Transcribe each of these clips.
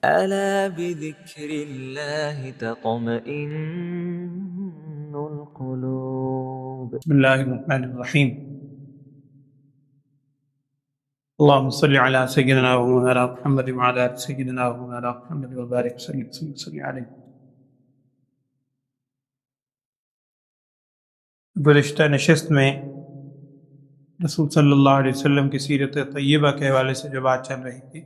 ألا بذكر الله تطمئن القلوب. بسم الله الرحمن الرحيم. اللهم صل على سيدنا ومولانا محمد وعلى آل سيدنا ومولانا محمد وبارك وسلم عليه. گزشتہ نشست میں رسول صلی اللہ علیہ وسلم کی سیرت طیبہ کے حوالے سے جو بات چل رہی تھی،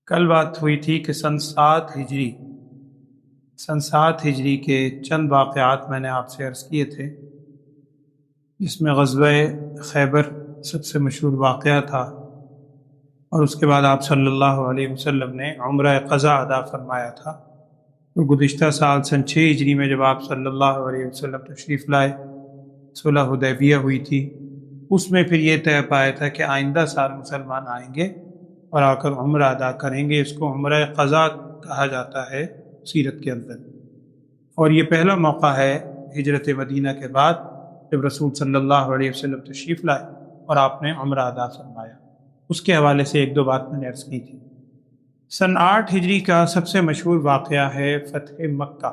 کل بات ہوئی تھی کہ سن 7 ہجری کے چند واقعات میں نے آپ سے عرض کیے تھے، جس میں غزوہ خیبر سب سے مشہور واقعہ تھا، اور اس کے بعد آپ صلی اللہ علیہ وسلم نے عمرہ قضا ادا فرمایا تھا۔ تو گزشتہ سال سن 6 ہجری میں جب آپ صلی اللہ علیہ وسلم تشریف لائے، صلح حدیبیہ ہوئی تھی، اس میں پھر یہ طے پایا تھا کہ آئندہ سال مسلمان آئیں گے اور آ کر عمرہ ادا کریں گے۔ اس کو عمرہ قضا کہا جاتا ہے سیرت کے اندر، اور یہ پہلا موقع ہے ہجرت مدینہ کے بعد جب رسول صلی اللہ علیہ وسلم تشریف لائے اور آپ نے عمرہ ادا فرمایا۔ اس کے حوالے سے 1-2 بات میں نے عرض کی تھی۔ سن 8 ہجری کا سب سے مشہور واقعہ ہے فتح مکہ۔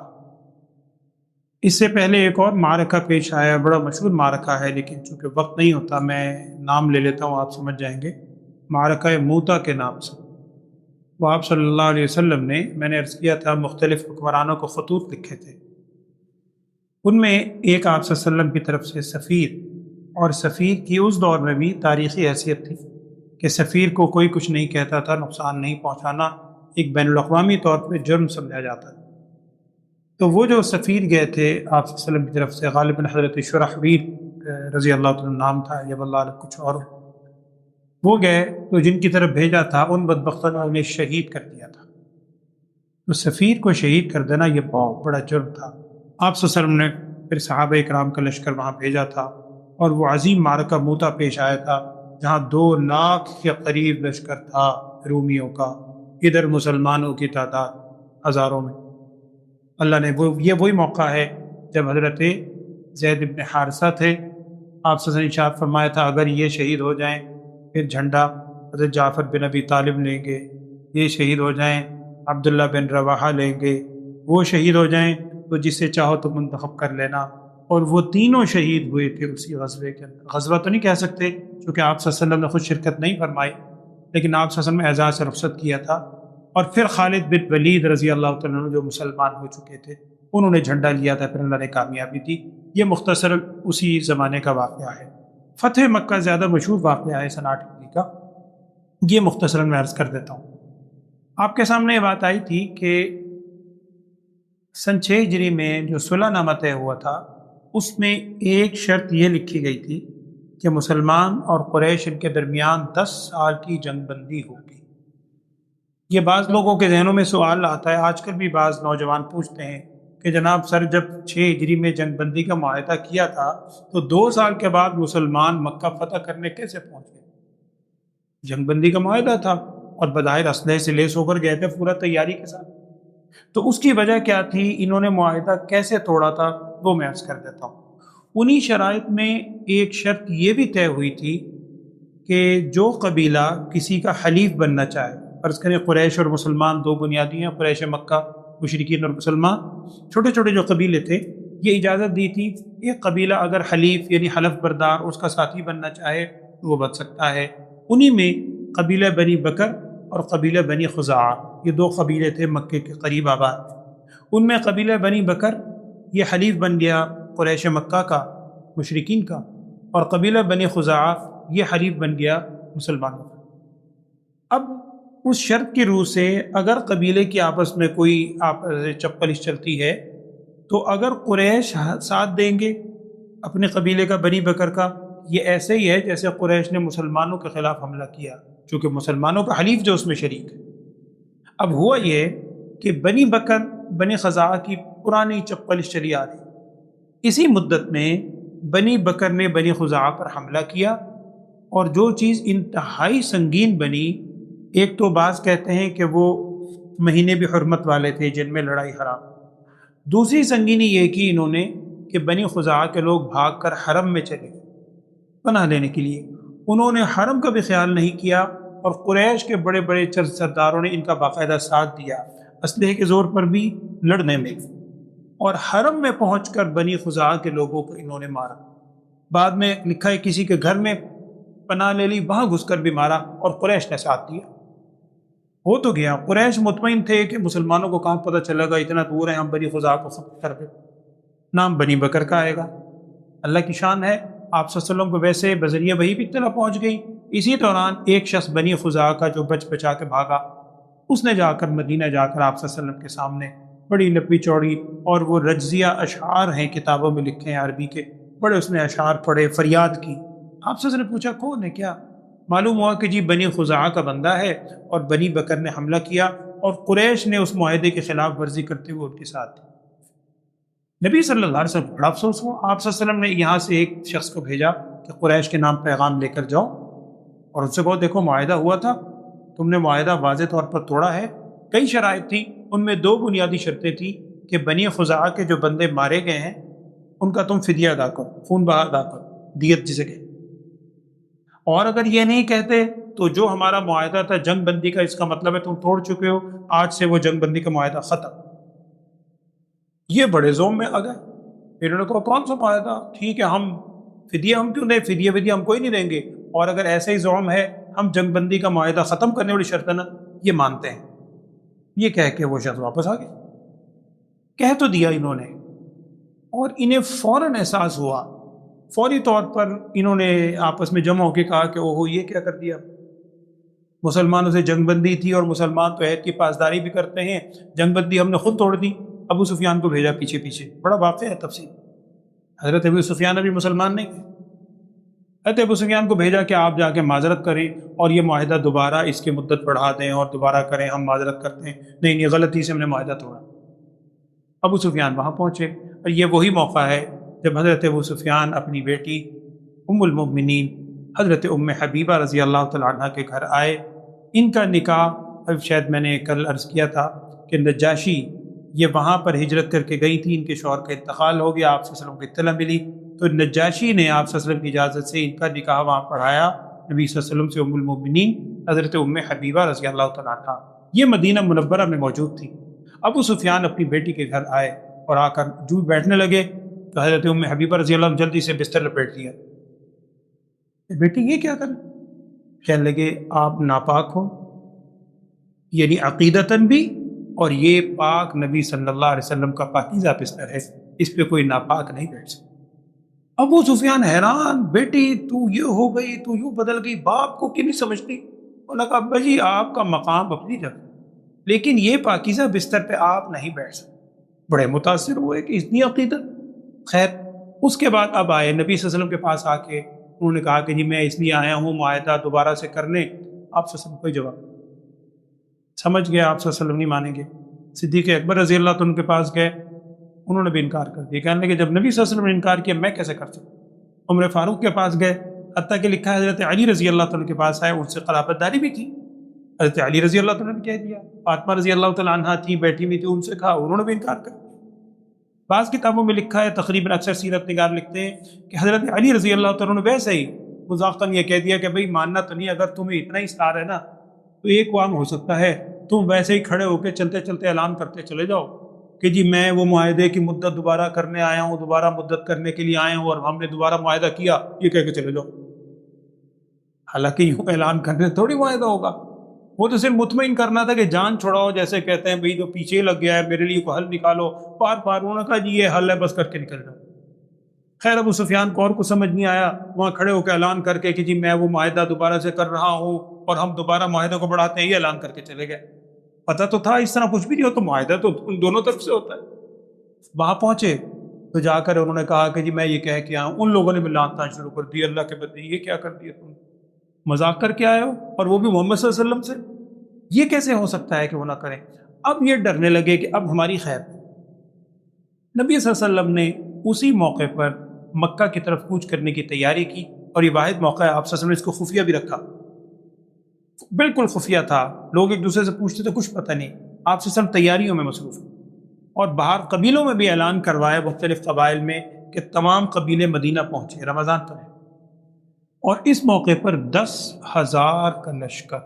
اس سے پہلے ایک اور معرکہ پیش آیا، بڑا مشہور معرکہ ہے، لیکن چونکہ وقت نہیں ہوتا میں نام لے لیتا ہوں، آپ سمجھ جائیں گے۔ معرکہ موتا کے نام سے وہ آپ صلی اللہ علیہ وسلم نے، میں نے عرض کیا تھا، مختلف حکمرانوں کو خطوط لکھے تھے۔ ان میں ایک آپ صلی اللہ علیہ وسلم کی طرف سے سفیر، اور سفیر کی اس دور میں بھی تاریخی حیثیت تھی کہ سفیر کو کوئی کچھ نہیں کہتا تھا، نقصان نہیں پہنچانا ایک بین الاقوامی طور پہ جرم سمجھا جاتا ہے۔ تو وہ جو سفیر گئے تھے آپ صلی اللہ علیہ وسلم کی طرف سے، غالباً حضرت شرحبیل رضی اللہ عنہ نام تھا، یا اللہ علیہ کچھ اور، وہ گئے تو جن کی طرف بھیجا تھا ان بدبختوں نے انہیں شہید کر دیا تھا۔ تو سفیر کو شہید کر دینا یہ بہت بڑا جرم تھا۔ آپ صلی اللہ علیہ وسلم نے پھر صحابہ اکرام کا لشکر وہاں بھیجا تھا، اور وہ عظیم معرکہ موتا پیش آیا تھا، جہاں 2 لاکھ کے قریب لشکر تھا رومیوں کا، ادھر مسلمانوں کی تعداد ہزاروں میں۔ اللہ نے یہ وہی موقع ہے جب حضرت زید بن حارثہ تھے، آپ صلی اللہ علیہ وسلم نے ارشاد فرمایا تھا اگر یہ شہید ہو جائیں پھر جھنڈا حضرت جعفر بن ابی طالب لیں گے، یہ شہید ہو جائیں عبداللہ بن رواحہ لیں گے، وہ شہید ہو جائیں تو جسے چاہو تو منتخب کر لینا۔ اور وہ تینوں شہید ہوئے تھے اسی غزوے کے اندر۔ غزوہ تو نہیں کہہ سکتے کیونکہ آپ صلی اللہ علیہ وسلم نے خود شرکت نہیں فرمائی، لیکن آپ صلی اللہ علیہ وسلم نے اعزاز سے رخصت کیا تھا، اور پھر خالد بن ولید رضی اللہ تعالیٰ عنہ جو مسلمان ہو چکے تھے انہوں نے جھنڈا لیا تھا، پھر اللہ نے کامیابی دی۔ یہ مختصر اسی زمانے کا واقعہ ہے۔ فتح مکہ زیادہ مشہور واقعہ ہے سن 8 ہجری کا، یہ مختصراً میں عرض کر دیتا ہوں۔ آپ کے سامنے یہ بات آئی تھی کہ سن 6 ہجری میں جو صلح نامہ طے ہوا تھا اس میں ایک شرط یہ لکھی گئی تھی کہ مسلمان اور قریش ان کے درمیان 10 سال کی جنگ بندی ہوگی۔ یہ بعض لوگوں کے ذہنوں میں سوال آتا ہے، آج کل بھی بعض نوجوان پوچھتے ہیں کہ جناب سر جب 6 ہجری میں جنگ بندی کا معاہدہ کیا تھا تو 2 سال کے بعد مسلمان مکہ فتح کرنے کیسے پہنچ گئے؟ جنگ بندی کا معاہدہ تھا اور بظاہر اسلحے سے لیس ہو کر گئے تھے پورا تیاری کے ساتھ، تو اس کی وجہ کیا تھی؟ انہوں نے معاہدہ کیسے توڑا تھا وہ میں عرض کر دیتا ہوں۔ انہی شرائط میں ایک شرط یہ بھی طے ہوئی تھی کہ جو قبیلہ کسی کا حلیف بننا چاہے، فرض کریں قریش اور مسلمان 2 بنیادی ہیں، قریش مکہ، مشرکین اور مسلمان، چھوٹے چھوٹے جو قبیلے تھے، یہ اجازت دی تھی ایک قبیلہ اگر حلیف یعنی حلف بردار اس کا ساتھی بننا چاہے تو وہ بن سکتا ہے۔ انہی میں قبیلہ بنی بکر اور قبیلہ بنی خزاعہ، یہ 2 قبیلے تھے مکے کے قریب آباد۔ ان میں قبیلہ بنی بکر یہ حلیف بن گیا قریش مکہ کا، مشرکین کا، اور قبیلہ بنی خزاعہ یہ حلیف بن گیا مسلمانوں کا۔ اب اس شرط کی روح سے اگر قبیلے کی آپس میں کوئی چپلش چلتی ہے تو اگر قریش ساتھ دیں گے اپنے قبیلے کا بنی بکر کا، یہ ایسے ہی ہے جیسے قریش نے مسلمانوں کے خلاف حملہ کیا، چونکہ مسلمانوں کا حلیف جو اس میں شریک ہے۔ اب ہوا یہ کہ بنی بکر بنی خزاعہ کی پرانی چپلش چلی آ رہی، اسی مدت میں بنی بکر نے بنی خزاعہ پر حملہ کیا، اور جو چیز انتہائی سنگین بنی، ایک تو بعض کہتے ہیں کہ وہ مہینے بھی حرمت والے تھے جن میں لڑائی حرام، دوسری سنگینی یہ کی انہوں نے کہ بنی خزاعہ کے لوگ بھاگ کر حرم میں چلے گئے پناہ لینے کے لیے، انہوں نے حرم کا بھی خیال نہیں کیا اور قریش کے بڑے بڑے چند سرداروں نے ان کا باقاعدہ ساتھ دیا، اسلحے کے زور پر بھی لڑنے میں، اور حرم میں پہنچ کر بنی خزاعہ کے لوگوں کو انہوں نے مارا۔ بعد میں لکھا ہے کسی کے گھر میں پناہ لے لی، وہاں گھس کر بھی مارا، اور قریش نے ساتھ دیا۔ ہو تو گیا، قریش مطمئن تھے کہ مسلمانوں کو کہاں پتہ چلے گا، اتنا دور ہے، ہم بنی خزاعہ کو ختم کر دیں، نام بنی بکر کا آئے گا۔ اللہ کی شان ہے، آپ صلی اللہ علیہ وسلم کو ویسے بذریعہ وہی بھی اطلاع پہنچ گئی۔ اسی دوران ایک شخص بنی خزاعہ کا جو بچا کے بھاگا، اس نے جا کر مدینہ جا کر آپ صلی اللہ علیہ وسلم کے سامنے بڑی لمبی چوڑی، اور وہ رجزیہ اشعار ہیں کتابوں میں لکھے ہیں عربی کے، بڑے اس نے اشعار پڑھے، فریاد کی۔ آپ سے نے پوچھا کون ہے کیا؟ معلوم ہوا کہ جی بنی خزاعہ کا بندہ ہے، اور بنی بکر نے حملہ کیا، اور قریش نے اس معاہدے کی خلاف ورزی کرتے ہوئے ان کے ساتھ تھی۔ نبی صلی اللہ علیہ وسلم بڑا افسوس ہوا۔ آپ صلی اللہ علیہ وسلم نے یہاں سے ایک شخص کو بھیجا کہ قریش کے نام پیغام لے کر جاؤ، اور ان سے کہو دیکھو معاہدہ ہوا تھا، تم نے معاہدہ واضح طور پر توڑا ہے۔ کئی شرائط تھیں، ان میں 2 بنیادی شرطیں تھیں کہ بنی خزاعہ کے جو بندے مارے گئے ہیں ان کا تم فدیہ ادا کرو، خون بہا ادا کرو، دیت جسے کہتے، اور اگر یہ نہیں کہتے تو جو ہمارا معاہدہ تھا جنگ بندی کا، اس کا مطلب ہے تم توڑ چکے ہو، آج سے وہ جنگ بندی کا معاہدہ ختم۔ یہ بڑے زوم میں آ گئے، پھر انہوں نے کہا کون سا معاہدہ، ٹھیک ہے ہم فدیہ ہم کیوں دیں، فدیہ ہم کوئی نہیں دیں گے، اور اگر ایسے ہی زوم ہے ہم جنگ بندی کا معاہدہ ختم کرنے والی شرط ہے نا، یہ مانتے ہیں۔ یہ کہہ کے وہ شخص واپس آ گئے، کہہ تو دیا انہوں نے، اور انہیں فوراً احساس ہوا، فوری طور پر انہوں نے آپس میں جمع ہو کے کہا کہ اوہو یہ کیا کر دیا، مسلمانوں سے جنگ بندی تھی اور مسلمان تو عہد کی پاسداری بھی کرتے ہیں، جنگ بندی ہم نے خود توڑ دی۔ ابو سفیان کو بھیجا پیچھے پیچھے، بڑا واقعہ ہے تفصیل، حضرت ابو سفیان ابھی مسلمان نہیں تھے، حضرت ابو سفیان کو بھیجا کہ آپ جا کے معذرت کریں اور یہ معاہدہ دوبارہ اس کی مدت بڑھا دیں اور دوبارہ کریں، ہم معذرت کرتے ہیں، نہیں غلطی سے ہم نے معاہدہ توڑا۔ ابو سفیان وہاں پہنچے، اور یہ وہی موقع ہے جب حضرت ابو سفیان اپنی بیٹی ام المؤمنین حضرت ام حبیبہ رضی اللہ تعالیٰ عنہ کے گھر آئے۔ ان کا نکاح اب شاید میں نے کل عرض کیا تھا کہ نجاشی یہ وہاں پر ہجرت کر کے گئی تھی، ان کے شوہر کا انتقال ہو گیا، آپ صلی اللہ علیہ وسلم کو اطلاع ملی تو نجاشی نے آپ صلی اللہ علیہ وسلم کی اجازت سے ان کا نکاح وہاں پڑھایا نبی صلی اللہ علیہ وسلم سے ام المؤمنین حضرت ام حبیبہ رضی اللہ تعالیٰ عنہ، یہ مدینہ منورہ میں موجود تھی۔ ابو سفیان اپنی بیٹی کے گھر آئے اور آ کر جو بیٹھنے لگے تو حضرت ام حبیبہ رضی اللہ عنہ جلدی سے بستر لپیٹ لیا، بیٹی یہ کیا کر، کہنے لگے آپ ناپاک ہو، یعنی عقیدتاً بھی، اور یہ پاک نبی صلی اللہ علیہ وسلم کا پاکیزہ بستر ہے، اس پہ کوئی ناپاک نہیں بیٹھ سکتا۔ ابو سفیان حیران، بیٹی تو یہ ہو گئی، تو یوں بدل گئی، باپ کو کیوں نہیں سمجھتی؟ انہوں نے کہا ابا جی آپ کا مقام اپنی جگہ، لیکن یہ پاکیزہ بستر پہ آپ نہیں بیٹھ سکتے۔ بڑے متاثر ہوئے کہ اتنی عقیدت۔ خیر اس کے بعد اب آئے نبی صلی اللہ علیہ وسلم کے پاس، آ کے انہوں نے کہا کہ جی میں اس لیے آیا ہوں معاہدہ دوبارہ سے کرنے۔ آپ صلی اللہ علیہ وسلم کوئی جواب، سمجھ گیا آپ صلی اللہ علیہ وسلم نہیں مانیں گے۔ صدیق اکبر رضی اللہ عنہ کے پاس گئے، انہوں نے بھی انکار کر دیا، کہنے لگے جب نبی صلی اللہ علیہ وسلم نے انکار کیا میں کیسے کر سکتا۔ عمر فاروق کے پاس گئے، حتیٰ کہ لکھا ہے حضرت علی رضی اللہ عنہ کے پاس آئے، ان سے قرابت داری بھی کی، حضرت علی رضی اللہ عنہ نے کہہ دیا، فاطمہ رضی اللہ تعالیٰ عنہ تھی بیٹھی ہوئی تھی، ان سے کہا، انہوں نے بھی انکار کر دیا۔ بعض کتابوں میں لکھا ہے، تقریباً اکثر سیرت نگار لکھتے ہیں کہ حضرت علی رضی اللہ عنہ نے ویسے ہی مذاقاً یہ کہہ دیا کہ بھئی ماننا تو نہیں، اگر تمہیں اتنا ہی اصرار ہے نا تو ایک کام ہو سکتا ہے، تم ویسے ہی کھڑے ہو کے چلتے چلتے اعلان کرتے چلے جاؤ کہ جی میں وہ معاہدے کی مدت دوبارہ کرنے آیا ہوں، دوبارہ مدت کرنے کے لیے آیا ہوں، اور ہم نے دوبارہ معاہدہ کیا، یہ کہہ کے چلے جاؤ۔ حالانکہ یوں اعلان کرنے تھوڑی معاہدہ ہوگا، وہ تو صرف مطمئن کرنا تھا کہ جان چھڑاؤ، جیسے کہتے ہیں بھئی جو پیچھے لگ گیا ہے میرے لیے کوئی حل نکالو، پار انہوں نے کہا جی یہ حل ہے، بس کر کے نکل جاؤ۔ خیر ابو سفیان کو اور کچھ سمجھ نہیں آیا، وہاں کھڑے ہو کے اعلان کر کے کہ جی میں وہ معاہدہ دوبارہ سے کر رہا ہوں اور ہم دوبارہ معاہدہ کو بڑھاتے ہیں، یہ اعلان کر کے چلے گئے۔ پتہ تو تھا اس طرح کچھ بھی نہیں ہو تو معاہدہ تو ان دونوں طرف سے ہوتا ہے۔ وہاں پہنچے تو جا کر انہوں نے کہا کہ جی میں یہ کہہ کے آؤں، ان لوگوں نے بھی لانتنا شروع کر دی، اللہ کے بندے یہ کیا کر دیا تم، مذاق کر کے آئے ہو، اور وہ بھی محمد صلی اللہ علیہ وسلم سے، یہ کیسے ہو سکتا ہے کہ وہ نہ کریں۔ اب یہ ڈرنے لگے کہ اب ہماری خیر۔ نبی صلی اللہ علیہ وسلم نے اسی موقع پر مکہ کی طرف کوچ کرنے کی تیاری کی، اور یہ واحد موقع ہے آپ صلی اللہ علیہ وسلم نے اس کو خفیہ بھی رکھا، بالکل خفیہ تھا، لوگ ایک دوسرے سے پوچھتے تھے، کچھ پتہ نہیں، آپ صلی اللہ علیہ وسلم تیاریوں میں مصروف ہیں، اور باہر قبیلوں میں بھی اعلان کروایا مختلف قبائل میں کہ تمام قبیلے مدینہ پہنچے، رمضان پر ہے، اور اس موقع پر 10,000 کا لشکر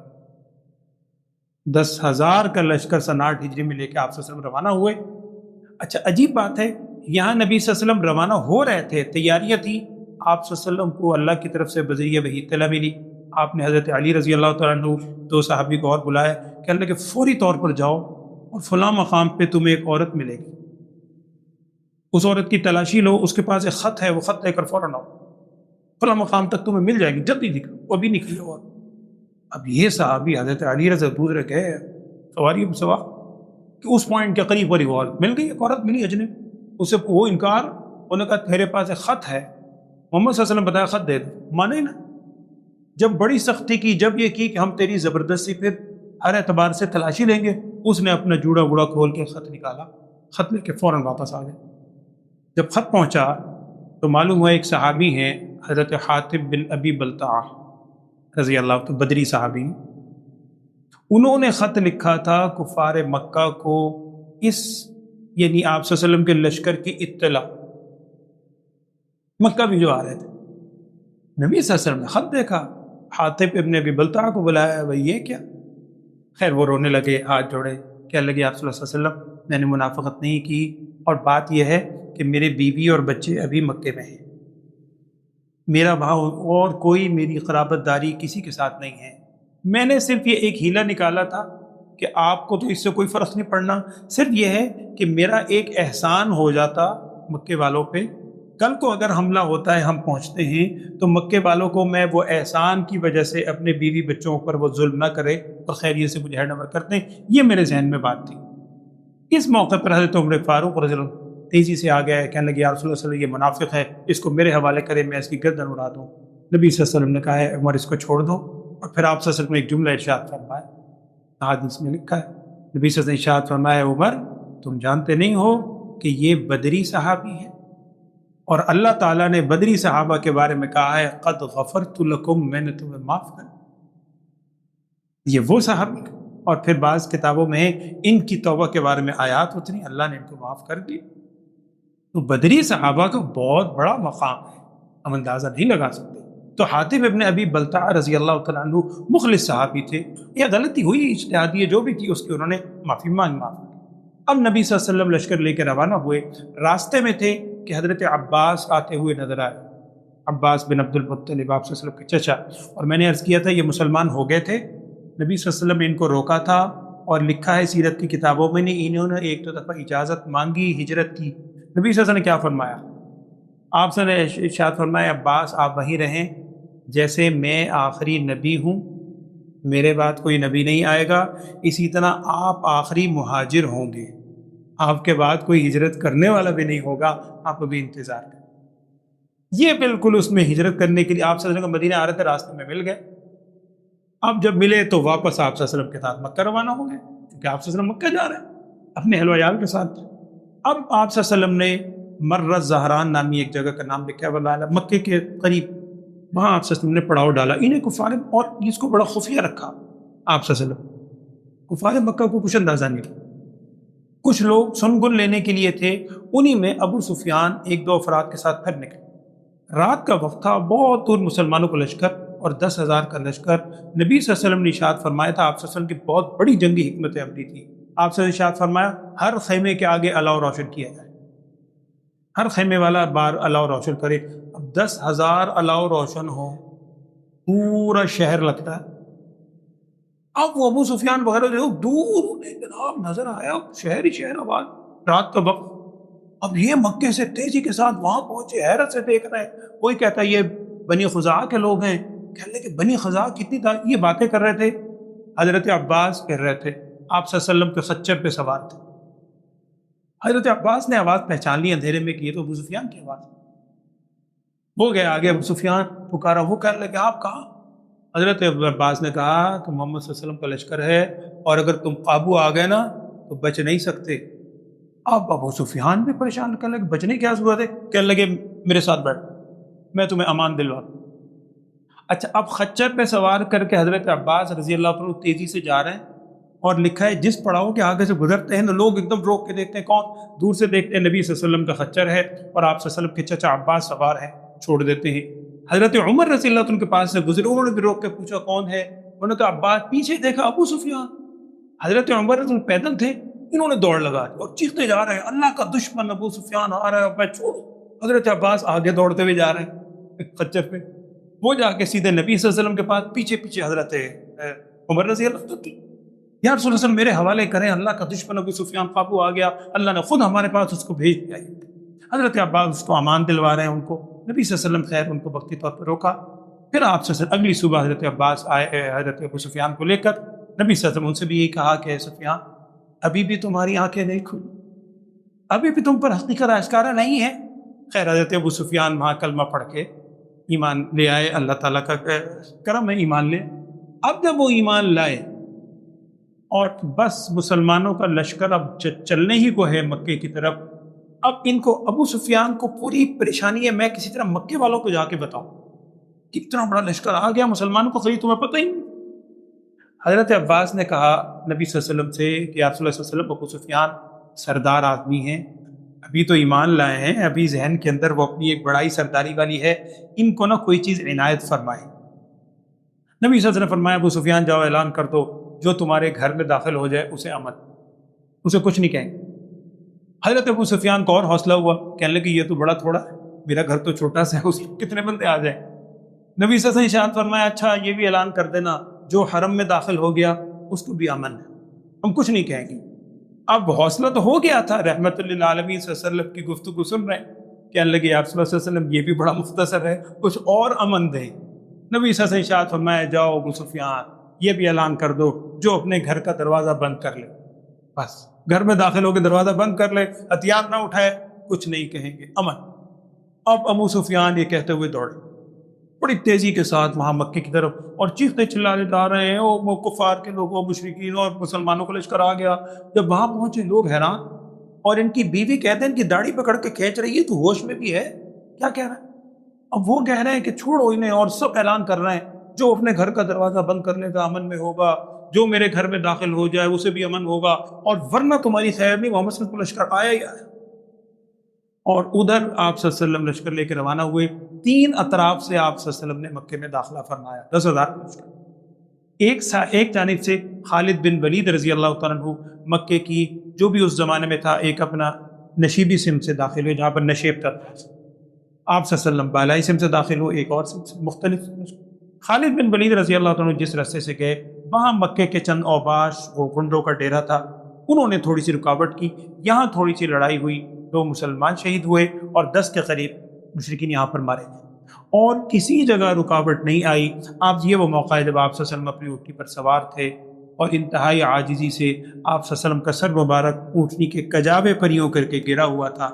10,000 کا لشکر سن 8 ہجری میں لے کے آپ صلی اللہ علیہ وسلم روانہ ہوئے۔ اچھا عجیب بات ہے، یہاں نبی صلی اللہ علیہ وسلم روانہ ہو رہے تھے، تیاریاں تھیں، آپ صلی اللہ علیہ وسلم کو اللہ کی طرف سے بذریعہ وحی اطلاع ملی۔ آپ نے حضرت علی رضی اللہ تعالیٰ عنہ 2 صحابی کو اور بلایا کہ اللہ کے فوری طور پر جاؤ اور فلاں مقام پہ تمہیں ایک عورت ملے گی، اس عورت کی تلاشی لو، اس کے پاس ایک خط ہے، وہ خط لے کر فوراً آؤ، فلاں مقام تک تمہیں مل جائے گی، جلدی نکلو۔ وہ بھی نکلی اور اب یہ صحابی حضرت علی رضی اللہ دوسرے گئے سواری سوا کہ اس پوائنٹ کے قریب قریب عورت مل گئی، ایک عورت ملی اجنبی، اسے وہ انکار، انہوں نے کہا میرے پاس ایک خط ہے، محمد صلی اللہ علیہ وسلم بتایا خط دے دو، مانے نا۔ جب بڑی سختی کی، جب یہ کی کہ ہم تیری زبردستی پھر ہر اعتبار سے تلاشی لیں گے، اس نے اپنا جوڑا گوڑا کھول کے خط نکالا، خط لے کے فوراً واپس آ گئے۔ جب خط پہنچا تو معلوم ہوا ایک صحابی ہیں حضرت حاتب بن ابی بلتع رضی اللہ عنہ، بدری صحابی، انہوں نے خط لکھا تھا کفار مکہ کو، اس یعنی آپ صلی اللہ علیہ وسلم کے لشکر کی اطلاع، مکہ بھی جو آ رہے تھے۔ نبی صلی اللہ علیہ وسلم نے خط دیکھا، حاتب ابن ابی بلتع کو بلایا، بھائی یہ کیا؟ خیر وہ رونے لگے، ہاتھ جوڑے، کہنے لگے آپ صلی اللہ علیہ وسلم میں نے منافقت نہیں کی، اور بات یہ ہے کہ میرے بیوی اور بچے ابھی مکے میں ہیں، میرا بھاؤ اور کوئی میری قرابت داری کسی کے ساتھ نہیں ہے، میں نے صرف یہ ایک ہیلا نکالا تھا کہ آپ کو تو اس سے کوئی فرق نہیں پڑنا، صرف یہ ہے کہ میرا ایک احسان ہو جاتا مکے والوں پہ، کل کو اگر حملہ ہوتا ہے ہم پہنچتے ہیں تو مکے والوں کو میں وہ احسان کی وجہ سے اپنے بیوی بچوں پر وہ ظلم نہ کرے اور خیریت سے مجھے ہینڈ اوور کرتے ہیں، یہ میرے ذہن میں بات تھی۔ اس موقع پر حضرت عمر فاروق رضی اللہ عنہ تیزی سے آ گیا ہے، کہنے لگے یا رسول اللہ صلی اللہ علیہ وسلم یہ منافق ہے، اس کو میرے حوالے کرے، میں اس کی گردن اڑا دوں۔ نبی صلی اللہ علیہ وسلم نے کہا ہے عمر اس کو چھوڑ دو، اور پھر آپ صلی اللہ علیہ وسلم نے ایک جملہ ارشاد فرمایا، حدیث میں لکھا ہے، نبی صلی اللہ علیہ وسلم نے ارشاد فرمایا عمر تم جانتے نہیں ہو کہ یہ بدری صحابی ہے، اور اللہ تعالیٰ نے بدری صحابہ کے بارے میں کہا ہے قد غفرت لکم، میں نے تمہیں معاف کر دیا۔ یہ وہ صحابی، اور پھر بعض کتابوں میں ان کی توبہ کے بارے میں آیات اتری، اللہ نے ان کو معاف کر دیا۔ تو بدری صحابہ کا بہت بڑا مقام ہے، ہم اندازہ نہیں لگا سکتے۔ تو حاتب ابن ابی بلتع رضی اللہ تعالیٰ عنہ مخلص صحابی تھے، یہ غلطی ہوئی اجتہادی جو بھی تھی اس کی انہوں نے معافی مانگ معاف کی۔ اب نبی صلی اللہ علیہ وسلم لشکر لے کے روانہ ہوئے، راستے میں تھے کہ حضرت عباس آتے ہوئے نظر آئے، عباس بن عبد المطلب آپ صلی اللہ علیہ وسلم کے چچا، اور میں نے عرض کیا تھا یہ مسلمان ہو گئے تھے، نبی صلی اللہ علیہ وسلم نے ان کو روکا تھا، اور لکھا ہے سیرت کی کتابوں میں انہوں نے ایک دو دفعہ اجازت مانگی ہجرت کی، نبی صلی اللہ علیہ وسلم نے کیا فرمایا؟ آپ صلی اللہ علیہ وسلم نے ارشاد فرمایا عباس آپ وہیں رہیں، جیسے میں آخری نبی ہوں، میرے بعد کوئی نبی نہیں آئے گا، اسی طرح آپ آخری مہاجر ہوں گے، آپ کے بعد کوئی ہجرت کرنے والا بھی نہیں ہوگا، آپ ابھی انتظار کریں۔ یہ بالکل اس میں ہجرت کرنے کے لیے آپ صلی اللہ علیہ وسلم مدینہ آ رہے تھے، راستے میں مل گئے، اب جب ملے تو واپس آپ صلی اللہ علیہ وسلم کے ساتھ مکہ روانہ ہو گئے، کیونکہ آپ صلی اللہ علیہ وسلم مکہ جا رہے ہیں اپنے اہل و عیال کے ساتھ۔ اب آپ صلی اللہ علیہ وسلم نے مرۃ زہران نامی ایک جگہ کا نام لکھا ہے مکے کے قریب، وہاں آپ صلی اللہ علیہ وسلم نے پڑاؤ ڈالا، انہیں کفار اور اس کو بڑا خفیہ رکھا آپ صلی اللہ علیہ وسلم، کفار مکہ کو کچھ اندازہ نہیں تھا، کچھ لوگ سنگن لینے کے لیے تھے، انہی میں ابو سفیان ایک دو افراد کے ساتھ پھر نکلے، رات کا وقت تھا، بہت دور مسلمانوں کو لشکر اور 10,000 کا لشکر، نبی صلی اللہ علیہ وسلم نے ارشاد فرمایا تھا، آپ صلی اللہ علیہ وسلم کی بہت بڑی جنگی حکمت عملی تھی، آپ سے ارشاد فرمایا ہر خیمے کے آگے الاؤ روشن کیا جائے، ہر خیمے والا بار الاؤ روشن کرے۔ اب 10,000 الاؤ روشن ہو، پورا شہر لگتا ہے، اب وہ ابو سفیان وغیرہ جو دور جناب نظر آیا شہر ہی شہر آباد، رات کا وقت، اب یہ مکے سے تیزی کے ساتھ وہاں پہنچے، حیرت سے دیکھ رہے ہیں، کوئی کہتا ہے یہ بنی خزاعہ کے لوگ ہیں، کہنے لگے بنی خزاعہ کتنی یہ باتیں کر رہے تھے، حضرت عباس کہہ رہے تھے، آپ صلی اللہ علیہ وسلم کے خچر پہ سوار تھے، حضرت عباس نے آواز پہچان لی اندھیرے میں کہ یہ تو ابو سفیان کی آواز، وہ گئے آگے، ابو سفیان پکارا، وہ کہنے لگے آپ کہاں؟ حضرت عباس نے کہا کہ محمد صلی اللہ علیہ وسلم کا لشکر ہے، اور اگر تم قابو آ گئے نا تو بچ نہیں سکتے۔ اب ابو سفیان بھی پریشان، کرنے لگے بچنے کی کیا ضرورت ہے؟ کہنے لگے میرے ساتھ بیٹھ، میں تمہیں امان دلواتا ہوں۔ اچھا، اب خچر پہ سوار کر کے حضرت عباس رضی اللہ عنہ تیزی سے جا رہے ہیں، اور لکھا ہے جس پڑاؤ کے آگے سے گزرتے ہیں لوگ ایک دم روک کے دیکھتے ہیں، کون؟ دور سے دیکھتے ہیں نبی صلی اللہ علیہ وسلم کا خچر ہے، اور آپ صلی اللہ علیہ وسلم کے چچا عباس سوار ہیں، چھوڑ دیتے ہیں، حضرت عمر رضی اللہ عنہ کے پاس سے گزرے، انہوں نے بھی روک کے پوچھا کون ہے؟ انہوں نے کہا عباس، پیچھے دیکھا ابو سفیان۔ حضرت عمر رضی اللہ پیدل تھے، انہوں نے دوڑ لگا دی اور چیختے جا رہے ہیں اللہ کا دشمن ابو سفیان آ رہا ہے، میں چھوڑو۔ حضرت عباس آگے دوڑتے ہوئے جا رہے ہیں خچر پہ، وہ جا کے سیدھے نبی صلی اللہ علیہ وسلم کے پاس، پیچھے پیچھے حضرت عمر رضی اللہ عنہ کی، یا رسول اللہ میرے حوالے کریں، اللہ کا دشمن ابو سفیان قابو آ گیا، اللہ نے خود ہمارے پاس اس کو بھیج دیا۔ حضرت عباس اس کو امان دلوا رہے ہیں ان کو۔ نبی صلی اللہ علیہ وسلم خیر ان کو وقتی طور پر روکا۔ پھر آپ سے اگلی صبح حضرت عباس آئے حضرت ابو سفیان کو لے کر، نبی صلی اللہ علیہ وسلم ان سے بھی یہی کہا کہ سفیان ابھی بھی تمہاری آنکھیں نہیں کھلی، ابھی بھی تم پر حقیقت آشکارا نہیں ہے۔ خیر حضرت ابو سفیان وہاں کلمہ پڑھ کے ایمان لے آئے، اللہ تعالیٰ کا کرم ہے ایمان لے۔ اب جب وہ ایمان لائے اور بس مسلمانوں کا لشکر اب چلنے ہی کو ہے مکے کی طرف، اب ان کو ابو سفیان کو پوری پریشانی ہے، میں کسی طرح مکے والوں کو جا کے بتاؤں کہ اتنا بڑا لشکر آ گیا مسلمانوں کو، صحیح تمہیں پتہ ہی نہیں۔ حضرت عباس نے کہا نبی صلی اللہ علیہ وسلم سے کہ یا رسول اللہ صلی اللہ علیہ وسلم، ابو سفیان سردار آدمی ہیں، ابھی تو ایمان لائے ہیں، ابھی ذہن کے اندر وہ اپنی ایک بڑائی سرداری والی ہے، ان کو نہ کوئی چیز عنایت فرمائے۔ نبی صلی اللہ علیہ وسلم نے فرمایا ابو سفیان جاؤ اعلان کر دو، جو تمہارے گھر میں داخل ہو جائے اسے امن، اسے کچھ نہیں کہیں۔ حضرت ابو سفیان کو اور حوصلہ ہوا، کہنے لگے یہ تو بڑا تھوڑا ہے، میرا گھر تو چھوٹا سا ہے، اس میں کتنے بندے آ جائیں۔ نبی صلی اللہ علیہ وسلم نے ارشاد فرمایا اچھا یہ بھی اعلان کر دینا جو حرم میں داخل ہو گیا اس کو بھی امن ہے، ہم کچھ نہیں کہیں گے۔ اب حوصلہ تو ہو گیا تھا، رحمت للعالمین صلی اللہ علیہ وسلم کی گفتگو سن رہے ہیں، کہنے لگے یا رسول اللہ صلی اللہ علیہ وسلم یہ بھی بڑا مختصر ہے، کچھ اور امن دیں۔ نبی صلی اللہ علیہ وسلم نے ارشاد فرمایا جاؤ ابو سفیان یہ بھی اعلان کر دو جو اپنے گھر کا دروازہ بند کر لے، بس گھر میں داخل ہو کے دروازہ بند کر لے، ہتھیار نہ اٹھائے، کچھ نہیں کہیں گے، امن۔ اب ابو سفیان یہ کہتے ہوئے دوڑے بڑی تیزی کے ساتھ وہاں مکے کی طرف، اور چیختے چلانے جا رہے ہیں، وہ کفار کے لوگ، وہ مشرکین اور مسلمانوں کا لشکر آ گیا۔ جب وہاں پہنچے لوگ حیران، اور ان کی بیوی کہتے ہیں ان کی داڑھی پکڑ کے کھینچ رہی ہے تو ہوش میں بھی ہے، کیا کہہ رہا ہے؟ اب وہ کہہ رہے ہیں کہ چھوڑو انہیں، اور سب اعلان کر رہے ہیں جو اپنے گھر کا دروازہ بند کر لے گا امن میں ہوگا، جو میرے گھر میں داخل ہو جائے اسے بھی امن ہوگا، اور ورنہ تمہاری خیر نہیں، محمد صلی اللہ علیہ وسلم کا لشکر آیا ہی آیا۔ اور ادھر آپ صلی اللہ علیہ وسلم لشکر لے کے روانہ ہوئے، 3 اطراف سے آپ صلی اللہ علیہ وسلم نے مکے میں داخلہ فرمایا، 10,000 کا لشکر۔ ایک جانب سے خالد بن ولید رضی اللہ تعالیٰ عنہ مکے کی جو بھی اس زمانے میں تھا ایک اپنا نشیبی سمت سے داخل ہوئے، جہاں پر نشیب تھا، آپ صلی اللہ علیہ وسلم بالائی سمت سے داخل ہوئے، ایک اور سمت سے مختلف۔ خالد بن ولید رضی اللہ عنہ جس راستے سے گئے وہاں مکے کے چند اوباش وہ گنڈوں کا ڈیرا تھا، انہوں نے تھوڑی سی رکاوٹ کی، یہاں تھوڑی سی لڑائی ہوئی، 2 مسلمان شہید ہوئے اور 10 کے قریب مشرکین یہاں پر مارے گئے، اور کسی جگہ رکاوٹ نہیں آئی۔ آپ یہ وہ موقع ہے جب آپ صلی اللہ علیہ وسلم اپنی اونٹنی پر سوار تھے اور انتہائی عاجزی سے آپ صلی اللہ علیہ وسلم کا سر مبارک اونٹنی کے کجاوے پر یوں کر کے گرا ہوا تھا،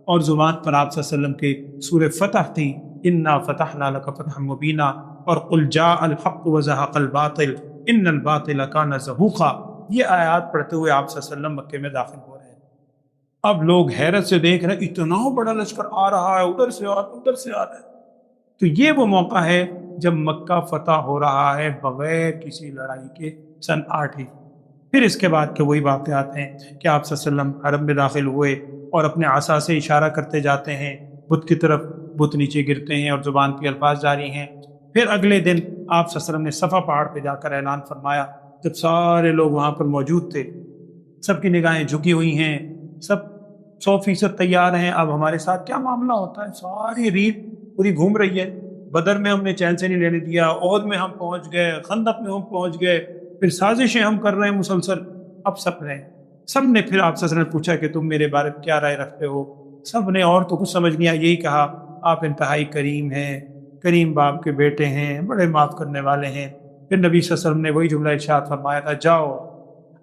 اور زبان پر آپ صلی اللہ علیہ وسلم کے سورہ فتح تھی، انا فتحنا لک فتحا مبینا، اور قل جاء الحق وزهق الباطل ان الباطل کان زہوقا۔ یہ آیات پڑھتے ہوئے آپ صلی اللہ علیہ وسلم مکے میں داخل ہو رہے ہیں۔ اب لوگ حیرت سے دیکھ رہے ہیں اتنا بڑا لشکر آ رہا ہے، ادھر سے آ رہا ہے، ادھر سے آ رہا ہے۔ تو یہ وہ موقع ہے جب مکہ فتح ہو رہا ہے بغیر کسی لڑائی کے، سن 8 ہی۔ پھر اس کے بعد کے وہی واقعات ہیں کہ آپ صلی اللہ علیہ وسلم حرم میں داخل ہوئے اور اپنے عصا سے اشارہ کرتے جاتے ہیں بت کی طرف، بت نیچے گرتے ہیں اور زبان پہ الفاظ جاری ہیں۔ پھر اگلے دن آپ صلی اللہ علیہ وسلم نے صفا پہاڑ پہ جا کر اعلان فرمایا، جب سارے لوگ وہاں پر موجود تھے، سب کی نگاہیں جھکی ہوئی ہیں، سب 100% تیار ہیں، اب ہمارے ساتھ کیا معاملہ ہوتا ہے، ساری ریت پوری گھوم رہی ہے، بدر میں ہم نے چین سے نہیں لینے دیا، عہد میں ہم پہنچ گئے، خندق میں ہم پہنچ گئے، پھر سازشیں ہم کر رہے ہیں مسلسل۔ اب سب نے پھر آپ صلی اللہ علیہ وسلم نے پوچھا کہ تم میرے بارے میں کیا رائے رکھتے ہو؟ سب نے، اور تو کچھ سمجھ نہیں آیا، یہی کہا آپ انتہائی کریم ہیں، کریم باپ کے بیٹے ہیں، بڑے معاف کرنے والے ہیں۔ پھر نبی صلی اللہ علیہ وسلم نے وہی جملہ ارشاد فرمایا تھا، جاؤ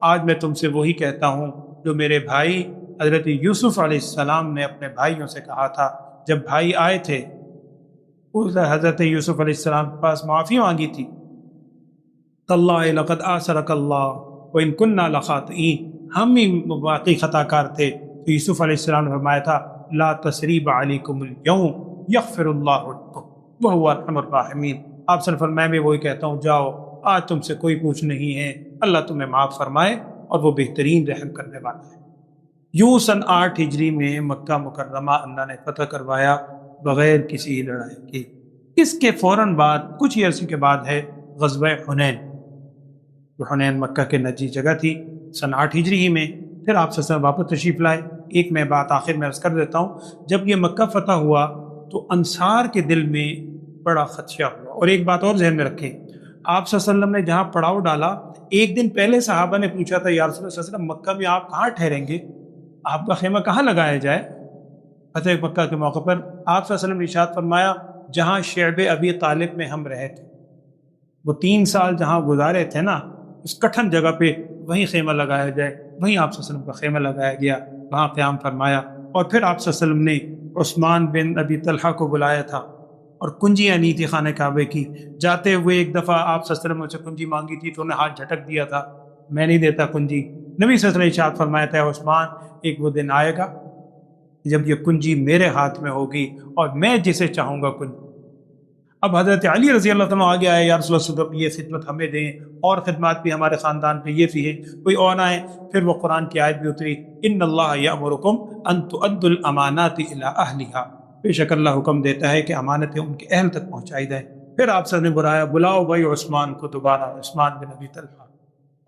آج میں تم سے وہی کہتا ہوں جو میرے بھائی حضرت یوسف علیہ السلام نے اپنے بھائیوں سے کہا تھا جب بھائی آئے تھے، اس حضرت یوسف علیہ السلام کے پاس معافی مانگی تھی، تاللہ لقد آثرک اللہ وإن كنا لخاطئین، ہم ہی واقعی خطا کار تھے۔ تو یوسف علیہ السلام نے فرمایا تھا لا تثریب علیکم اليوم یغفر اللہ لکم وہو ارحم الراحمین۔ آپ صلی اللہ علیہ وسلم میں وہی کہتا ہوں، جاؤ آج تم سے کوئی پوچھ نہیں ہے، اللہ تمہیں معاف فرمائے اور وہ بہترین رحم کرنے والا ہے۔ یوں سن 8 ہجری میں مکہ مکرمہ اللہ نے فتح کروایا بغیر کسی لڑائی کے۔ اس کے فوراً بعد کچھ ہی عرصے کے بعد ہے غزوہ حنین، جو حنین مکہ کے نزدیک جگہ تھی، سن 8 ہجری ہی میں۔ پھر آپ صلی اللہ علیہ وسلم واپس تشریف لائے۔ ایک میں بات آخر میں عرض کر دیتا ہوں، جب یہ مکہ فتح ہوا تو انصار کے دل میں بڑا خدشہ ہوا۔ اور ایک بات اور ذہن میں رکھیں، آپ صلی اللہ علیہ وسلم نے جہاں پڑاؤ ڈالا، ایک دن پہلے صحابہ نے پوچھا تھا یا رسول اللہ صلی اللہ علیہ وسلم مکہ میں آپ کہاں ٹھہریں گے، آپ کا خیمہ کہاں لگایا جائے؟ فتح مکہ کے موقع پر آپ صلی اللہ علیہ وسلم نے ارشاد فرمایا جہاں شعب ابی طالب میں ہم رہے تھے، وہ 3 سال جہاں گزارے تھے نا، اس کٹھن جگہ پہ وہیں خیمہ لگایا جائے۔ وہیں آپ صلی اللہ علیہ وسلم کا خیمہ لگایا گیا، وہاں قیام فرمایا۔ اور پھر آپ صلی اللہ علیہ وسلم نے عثمان بن ابی طلحہ کو بلایا تھا اور کنجیاں نہیں تھی خانہ کعبے کی۔ جاتے ہوئے ایک دفعہ آپ صلی اللہ علیہ وسلم سے کنجی مانگی تھی تو انہیں ہاتھ جھٹک دیا تھا، میں نہیں دیتا کنجی۔ نبی صلی اللہ علیہ وسلم نے ارشاد فرمایا تھا عثمان، ایک وہ دن آئے گا جب یہ کنجی میرے ہاتھ میں ہوگی اور میں جسے چاہوں گا کنجی۔ اب حضرت علی رضی اللہ تعالیٰ آگے آئے، یا رسول اللہ صلی اللہ علیہ وسلم یہ خدمت ہمیں دیں، اور خدمات بھی ہمارے خاندان پہ یہ بھی ہے، کوئی اور آئے۔ پھر وہ قرآن کی آیت بھی اتری، ان اللہ یأمرکم ان تؤدوا الامانات الی اہلھا، بے شک اللہ حکم دیتا ہے کہ امانتیں ان کے اہل تک پہنچائی جائیں۔ پھر آپ سب نے بلاؤ بھائی عثمان کو دوبارہ، عثمان بن ابی طلحہ۔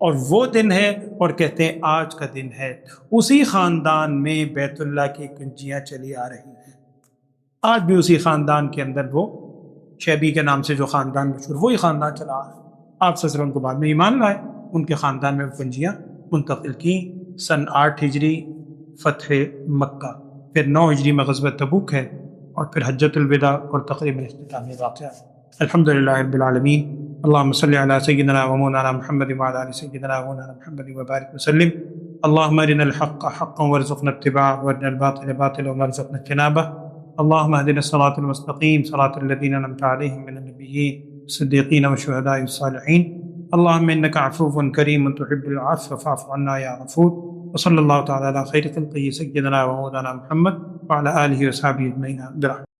اور وہ دن ہے، اور کہتے ہیں آج کا دن ہے، اسی خاندان میں بیت اللہ کی کنجیاں چلی آ رہی ہیں۔ آج بھی اسی خاندان کے اندر وہ شیبی کے نام سے جو خاندان مشہور، وہی خاندان چلا آ رہا ہے۔ آپ صلی اللہ علیہ وسلم کو بعد میں ایمان لائے، ان کے خاندان میں وہ کنجیاں منتقل کی۔ سن 8 ہجری فتح مکہ، پھر 9 ہجری میں غزوہ تبوک ہے، اور پھر حجۃ الوداع اور تقریباً اختتامی واقعہ۔ الحمدللہ رب العالمین، اللہم صلی علی سیدنا و مولانا محمد وعلی آل سیدنا و مولانا محمد وبارک وسلم۔ اللہم ارنا الحق حقا وارزقنا اتباعہ، وارنا الباطل باطلا وارزقنا اجتنابہ۔ اللهم اهدنا الصراط المستقيم صراط الذين أنعمت عليهم من النبيين الصديقين والشهداء والصالحين. اللهم إنك عفو كريم تحب العفو فاعف عنا يا غفور. وصلى الله تعالى على خير خلقه سيدنا ومولانا محمد وعلى آله وصحبه أجمعين برحمته.